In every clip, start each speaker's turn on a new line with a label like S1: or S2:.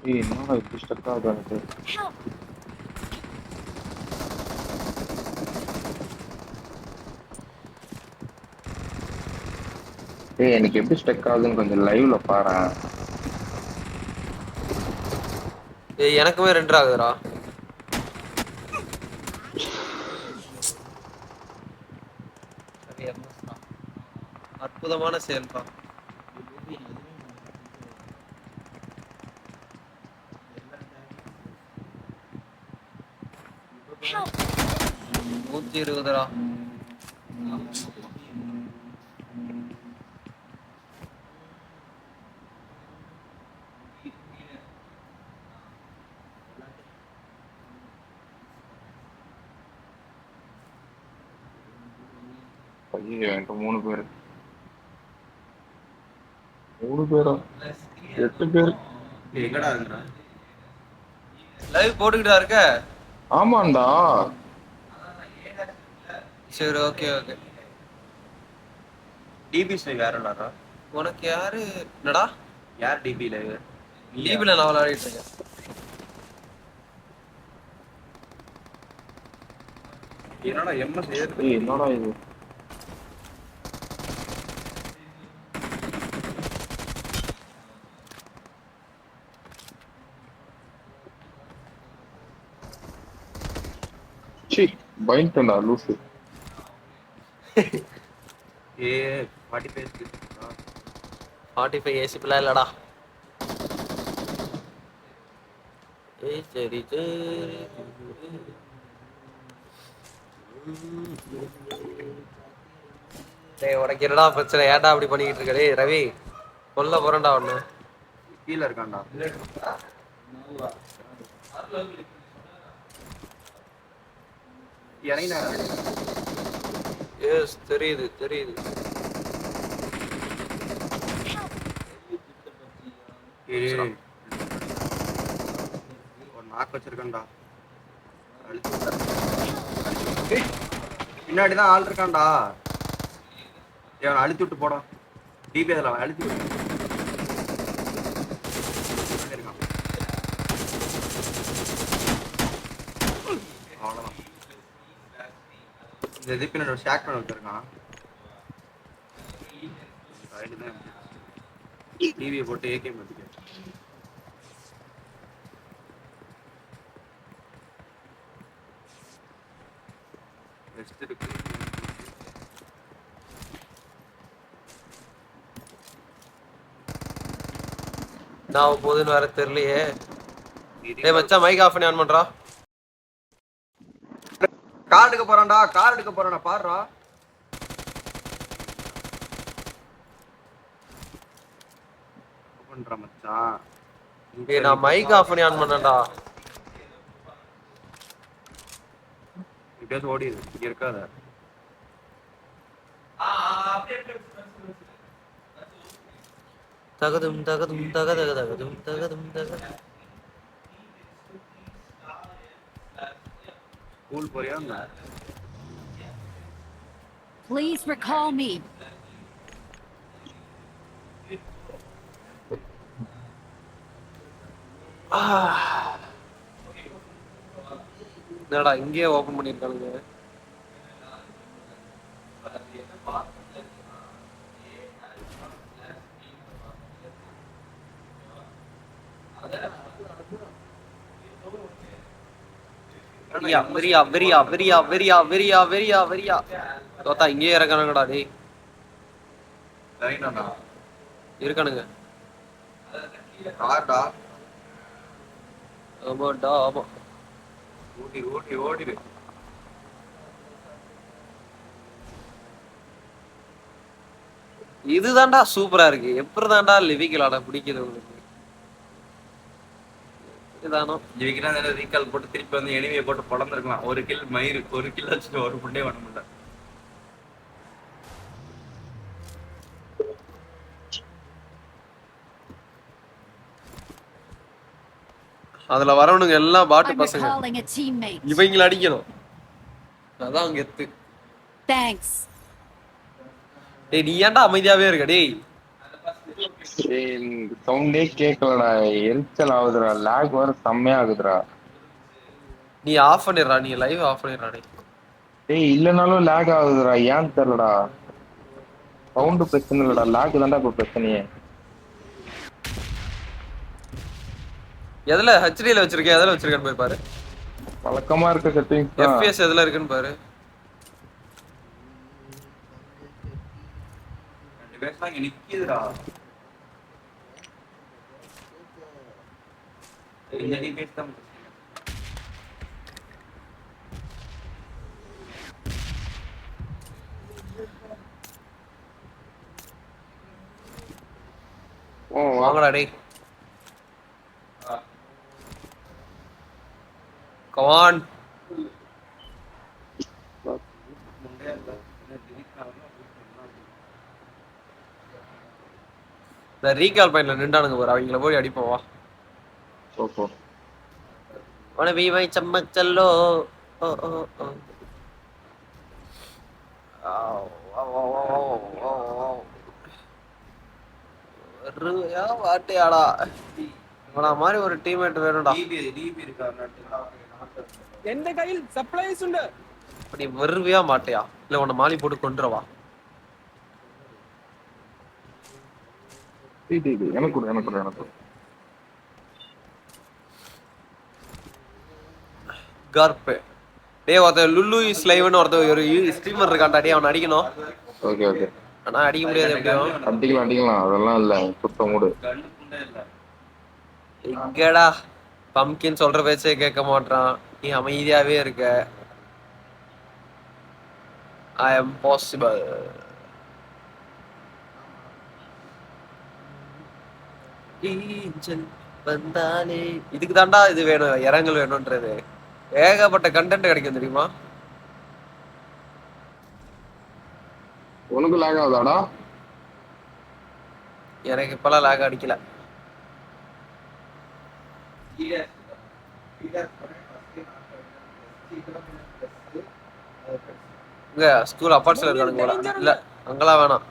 S1: ஏய் என்னடா இப்படி ஸ்டக் ஆகுது எனக்கு. ஏய் எனக்கு எப்படி ஸ்டக் ஆகுதுன்னு கொஞ்சம் லைவ்ல பாரேன்.
S2: ஏய் எனக்குமே 2 ஆகுதுடா. சரி எம்எஸ்டா. அற்புதமான செயல்பா.
S3: Help!
S2: 120டா.
S1: ஐயோ என்கிட்ட 3 பேர். 3 பேரா? 8 பேர்.
S4: எங்கடா இருக்கா?
S2: லைவ் போட்டுக்கிட்டா இருக்க?
S1: ஆமாண்டா.
S2: சரி ஓகே ஓகே.
S4: டிபிஸ் லைவ் யாரடா?
S2: உனக்கு யாரு என்னடா?
S4: யார் டிபி லைவ்?
S2: டிபில நான் விளையாடிட்டு இருக்கேன்.
S4: என்னடா எம்எஸ் ஏறு?
S1: ஏய் என்னடா இது? சி பயந்துட்டா லூசு.
S4: ஏ 45
S2: 45 ஏசி பிள்ளை இல்லடா. ஏய் சரி சரி. டேய் உனக்கு என்னடா பிரச்சனை? ஏன்டா அப்படி பண்ணிக்கிட்டு இருக்க? டேய் ரவி கொல்ல போறேன்டா ஒண்ணு.
S4: கீழ இருக்கான்டா. இறங்கினா
S2: எஸ் தெரியுது தெரியுது.
S4: ஏய் ஒரு நாக்கு வச்சிருக்கான்டா. பின்னாடிதான் ஆள் இருக்கான்டா. இவன் அழுத்தி விட்டு போடான். டிபி அதில் அவன் அழுத்தி விட்டு இருக்கான். அவ்வளோதான். இந்த இது பின்னாடி ஒரு ஷேக் பண்ண வச்சிருக்கான். டிவியை போட்டு ஏகே மாத்திக்க. ரெஸ்ட் இருக்கு.
S2: நான் போதுன்னு வேற தெரியலையே. டேய் மச்சான் மைக் ஆஃப் பண்ணி ஆன் பண்றா.
S4: கார் எடுக்க போறான்டா. கார் எடுக்க போறான்டா. பாருடா. பண்றா மச்சான்.
S2: டேய் நான் மைக் ஆஃப் பண்ணி ஆன் பண்ணேன்டா.
S4: இப்படியாச்சும் ஓடிடு. இங்க இருக்காத.
S2: தகதும் தகதும் தகதக தகதும் தகதும் தக.
S4: ஸ்கூல் போறியா?
S3: Please recall me.
S2: என்னடா இங்கேயே ஓபன் பண்ணிருக்கானுங்க. வெரியா வெரியா வெரியா வெரியா வெரியா வெரியா வெரியா வெரியா தோத்தா இங்கேயே இறக்கானுங்கடா. டேய்
S4: ரைனாடா
S2: இருக்கானுங்க.
S4: கார்டா.
S2: ஆமாடா ஆமா.
S4: ஓடி ஓடி ஓடிடு.
S2: இதுதான்டா சூப்பரா இருக்கு. எப்படிதான்டா லிவிக்கலாடா பிடிக்குது உங்களுக்கு? இதுதானோ
S4: ஜெயிக்கிறா ரீகால் போட்டு திருப்பி வந்து எனிமையை போட்டு பொழந்திருக்கலாம். ஒரு கில் மயிறு ஒரு கில் வச்சுட்டு ஒரு புண்டே பண்ண முடியல.
S2: அதுல வரவனுங்க எல்லாம் பாட்டு
S3: I'm
S2: பசங்க.
S3: recalling a teammate.
S2: இவங்கள அடிக்கணும். அதான் கெத்து.
S3: Thanks.
S2: டேய் நீ ஏன்டா அமைதியாவே இருக்க? டேய்
S1: சவுண்டே கேட்கலடா, எரிச்சல் ஆகுதுடா, லேக் வர செம்மையா ஆகுதுடா.
S2: நீ ஆஃப் பண்ணிடுறா, நீ லைவ் ஆஃப் பண்ணிடுறா நீ.
S1: டேய் இல்லனாலும் லேக் ஆகுதுடா, ஏன்னு தெரியலடா. சவுண்ட் பிரச்சனை இல்லடா, லேக் தான்டா இப்ப பிரச்சனையே.
S2: எதுல ஹெச்டில வச்சிருக்கேன், எதுல வச்சிருக்கேன்னு போய் பாரு.
S1: வழக்கமா இருக்க செட்டிங்ஸ் தான்.
S2: எஃப்பிஎஸ் எதுல இருக்குன்னு பாரு.
S4: 2 பேர்லாம் இங்க நிக்குதுடா. இந்த டிபேட் தான்
S2: வாங்கடா டேய். Come on. இந்த ரீகால் பாயிண்ட்ல நின்றானுங்க பாரு, அவங்கள போய் அடிப்போம் வா.
S1: ஓஹோ.
S2: உன வீவை சம்மக் செல்லோ. ஓ ஓ ஓ. யா வாட்டியாடா. இவனா மாதிரி ஒரு டீம்மேட் வேணும்டா.
S4: டிபி இருக்காங்க.
S5: എന്റെ കയ്യിൽ സപ്ലൈസ് ഉണ്ട്.
S2: நீ வருவியா மாட்டியா, இல்ல உன்னை மாலி போட்டு கொண்டுறவா?
S1: எனக்கு கொடு, எனக்கு கொடு, எனக்கு கொடு.
S2: கார்பே டேய், ஒருத்தன் லுல்லு இஸ் லைவ்னு ஒருத்தன் ஒரு ஸ்ட்ரீமர் இருக்கான்டா, டேய் அவனை அடிக்கணும்.
S1: Okay okay.
S2: ஆனா அடிக்க முடியாது எப்படியும்.
S1: அடிக்கலாம் அடிக்கலாம், அதெல்லாம் இல்ல, சுத்த மூடு.
S4: கண்ணு புண்டே இல்ல.
S2: எங்கடா பம்கின் சொல்ற பேச்சே கேட்க மாட்டான், நீ அமைதியாவே இருக்க. ஐ அம் பாசிபிள். வந்தாலே இதுக்கு தாண்டா இது வேணும், இரங்கல் வேணும்ன்றது. ஏகப்பட்ட கண்டென்ட் கிடைக்கும் தெரியுமா?
S1: உனக்கு லேக் ஆகுதாடா?
S2: எனக்கு இப்பெல்லாம் லேக் அடிக்கல. இங்க ஸ்கூல் அப்பார்ட்ஸ்ல இருக்கானுங்க போல. இல்ல அங்கெல்லாம் வேணாம்,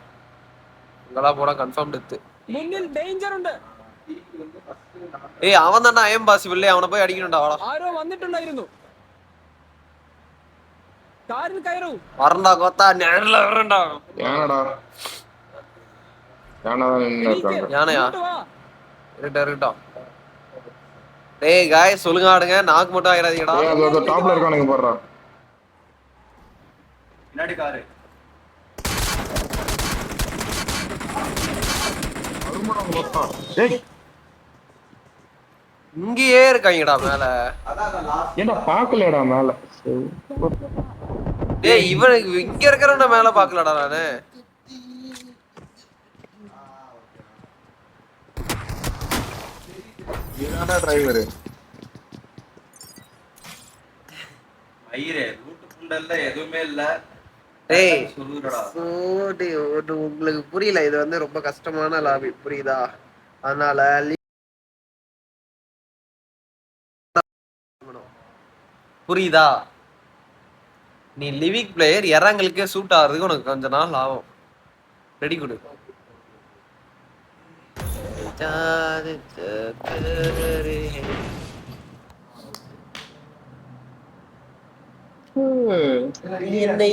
S2: அங்கெல்லாம் போனா கன்ஃபார்ம் டெத்து.
S5: മുന്നിൽ ഡേഞ്ചർ ഉണ്ട്.
S2: ஏய் அவன் தான்டா ஐஎம் பாசிபிள், அவனை போய் அடிக்கணும்டா வாடா.
S5: ആരോ വന്നിട്ടുണ്ടായിരുന്നു. കാറിൽ കയറൂ.
S2: வரண்டா கோத்தா, நேர்ல வரண்டா.
S1: ஏனடா? யானைதான் நின்று இருக்காங்க.
S2: யானையா?
S5: ഇങ്ങോട്ട് വാ.
S2: இருக்கட்டும். டேய் காய் சொல்லுங்க ஆடுங்க, நாக்கு மட்டும் ஆயிராதீங்கடா.
S1: ஏய் அது டாப்ல இருக்கானுங்க பாருடா.
S4: பின்னாடி காரு.
S1: அருமடா மொத்தா. டேய்
S2: இங்கேயே இருக்காங்கடா மேல.
S1: ஏன்டா பாக்கலடா மேல?
S2: டேய் இவனுக்கு இங்க இருக்கறவன மேல பாக்கலடா நானு.
S1: என்னடா டிரைவர்?
S4: மயிரே ரூட் புண்டல்ல எதுவுமே இல்ல.
S2: டேய்
S4: சொல்லுடா.
S2: சோடி உங்களுக்கு புரியல, இது வந்து ரொம்ப கஷ்டமான லாபி, புரியுதா? அதனால புரியுதா? நீ லிவிக் பிளேயர் இறங்களுக்கே சூட் ஆகிறதுக்கு உனக்கு கொஞ்ச நாள் ஆகும். ரெடி கொடு. என்னை